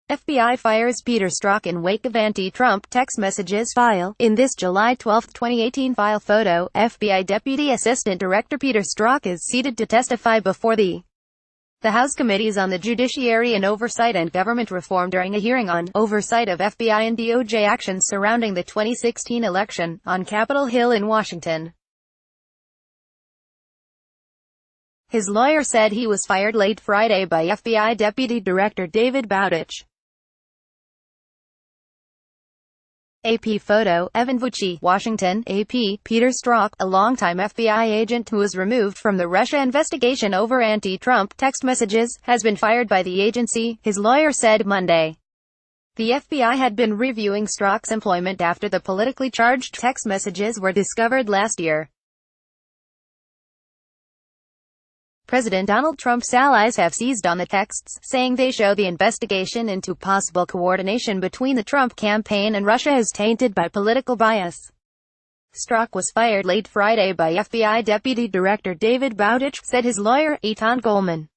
FBI fires Peter Strzok in wake of anti-Trump text messages file. In this July 12, 2018 file photo, FBI Deputy Assistant Director Peter Strzok is seated to testify before the House Committees on the Judiciary and Oversight and Government Reform during a hearing on oversight of FBI and DOJ actions surrounding the 2016 election on Capitol Hill in Washington. His lawyer said he was fired late Friday by FBI Deputy Director David Bowditch. AP photo, Evan Vucci, Washington, AP, Peter Strzok, a longtime FBI agent who was removed from the Russia investigation over anti-Trump text messages, has been fired by the agency, his lawyer said Monday. The FBI had been reviewing Strzok's employment after the politically charged text messages were discovered last year. President Donald Trump's allies have seized on the texts, saying they show the investigation into possible coordination between the Trump campaign and Russia is tainted by political bias. Strzok was fired late Friday by FBI Deputy Director David Bowditch, said his lawyer, Etan Goldman.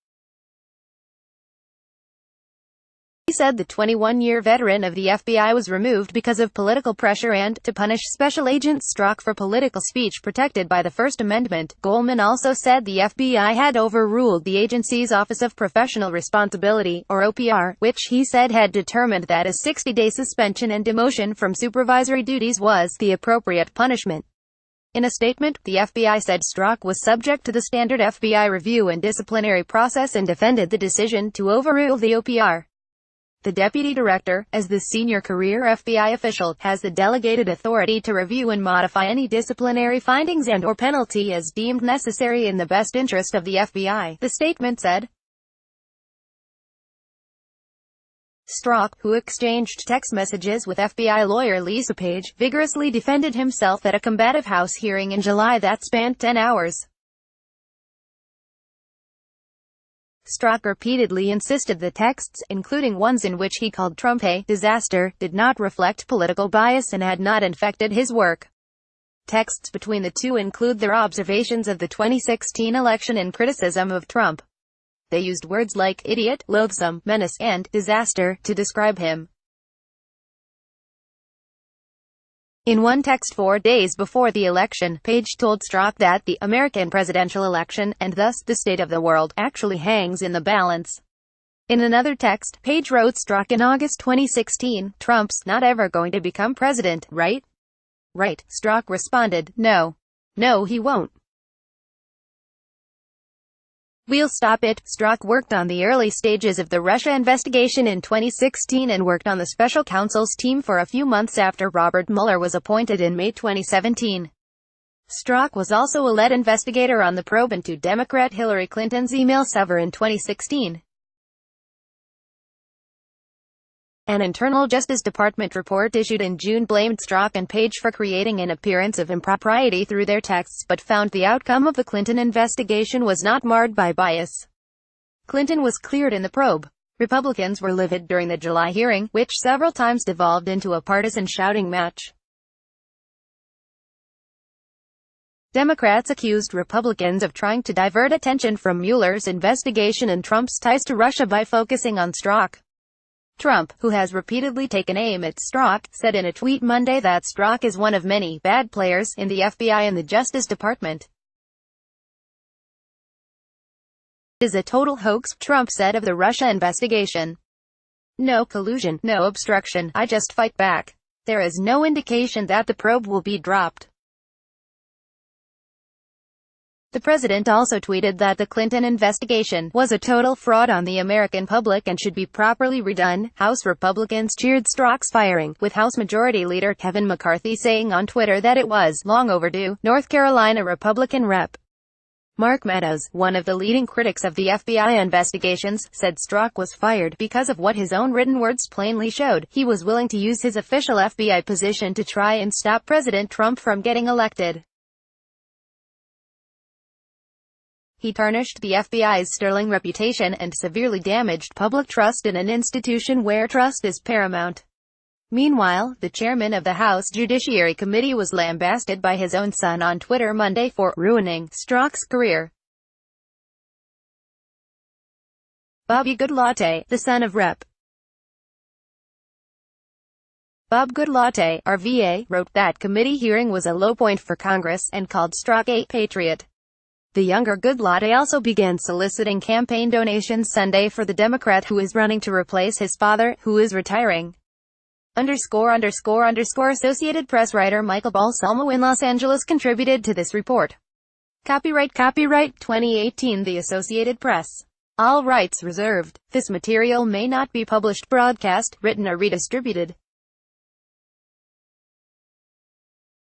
He said the 21-year veteran of the FBI was removed because of political pressure and to punish Special Agent Strzok for political speech protected by the First Amendment. Goldman also said the FBI had overruled the agency's Office of Professional Responsibility, or OPR, which he said had determined that a 60-day suspension and demotion from supervisory duties was the appropriate punishment. In a statement, the FBI said Strzok was subject to the standard FBI review and disciplinary process and defended the decision to overrule the OPR. The deputy director, as the senior career FBI official, has the delegated authority to review and modify any disciplinary findings and/or penalty as deemed necessary in the best interest of the FBI, the statement said. Strzok, who exchanged text messages with FBI lawyer Lisa Page, vigorously defended himself at a combative House hearing in July that spanned 10 hours. Strzok repeatedly insisted the texts, including ones in which he called Trump a disaster, did not reflect political bias and had not infected his work. Texts between the two include their observations of the 2016 election and criticism of Trump. They used words like idiot, loathsome, menace, and disaster to describe him. In one text 4 days before the election, Page told Strzok that the American presidential election, and thus the state of the world, actually hangs in the balance. In another text, Page wrote Strzok in August 2016, "Trump's not ever going to become president, right?" "Right," Strzok responded, "No. No, he won't. We'll stop it." Strzok worked on the early stages of the Russia investigation in 2016 and worked on the special counsel's team for a few months after Robert Mueller was appointed in May 2017. Strzok was also a lead investigator on the probe into Democrat Hillary Clinton's email server in 2016. An internal Justice Department report issued in June blamed Strzok and Page for creating an appearance of impropriety through their texts but found the outcome of the Clinton investigation was not marred by bias. Clinton was cleared in the probe. Republicans were livid during the July hearing, which several times devolved into a partisan shouting match. Democrats accused Republicans of trying to divert attention from Mueller's investigation and Trump's ties to Russia by focusing on Strzok. Trump, who has repeatedly taken aim at Strzok, said in a tweet Monday that Strzok is one of many bad players in the FBI and the Justice Department. "It is a total hoax," Trump said of the Russia investigation. "No collusion, no obstruction, I just fight back. There is no indication that the probe will be dropped." The president also tweeted that the Clinton investigation was a total fraud on the American public and should be properly redone. House Republicans cheered Strzok's firing, with House Majority Leader Kevin McCarthy saying on Twitter that it was long overdue. North Carolina Republican Rep. Mark Meadows, one of the leading critics of the FBI investigations, said Strzok was fired because of what his own written words plainly showed: he was willing to use his official FBI position to try and stop President Trump from getting elected. He tarnished the FBI's sterling reputation and severely damaged public trust in an institution where trust is paramount. Meanwhile, the chairman of the House Judiciary Committee was lambasted by his own son on Twitter Monday for ruining Strzok's career. Bobby Goodlatte, the son of Rep. Bob Goodlatte, RVA, wrote that committee hearing was a low point for Congress, and called Strzok a patriot. The younger Goodlatte also began soliciting campaign donations Sunday for the Democrat who is running to replace his father, who is retiring. Associated Press writer Michael Balsamo in Los Angeles contributed to this report. Copyright 2018 The Associated Press. All rights reserved. This material may not be published, broadcast, written or redistributed.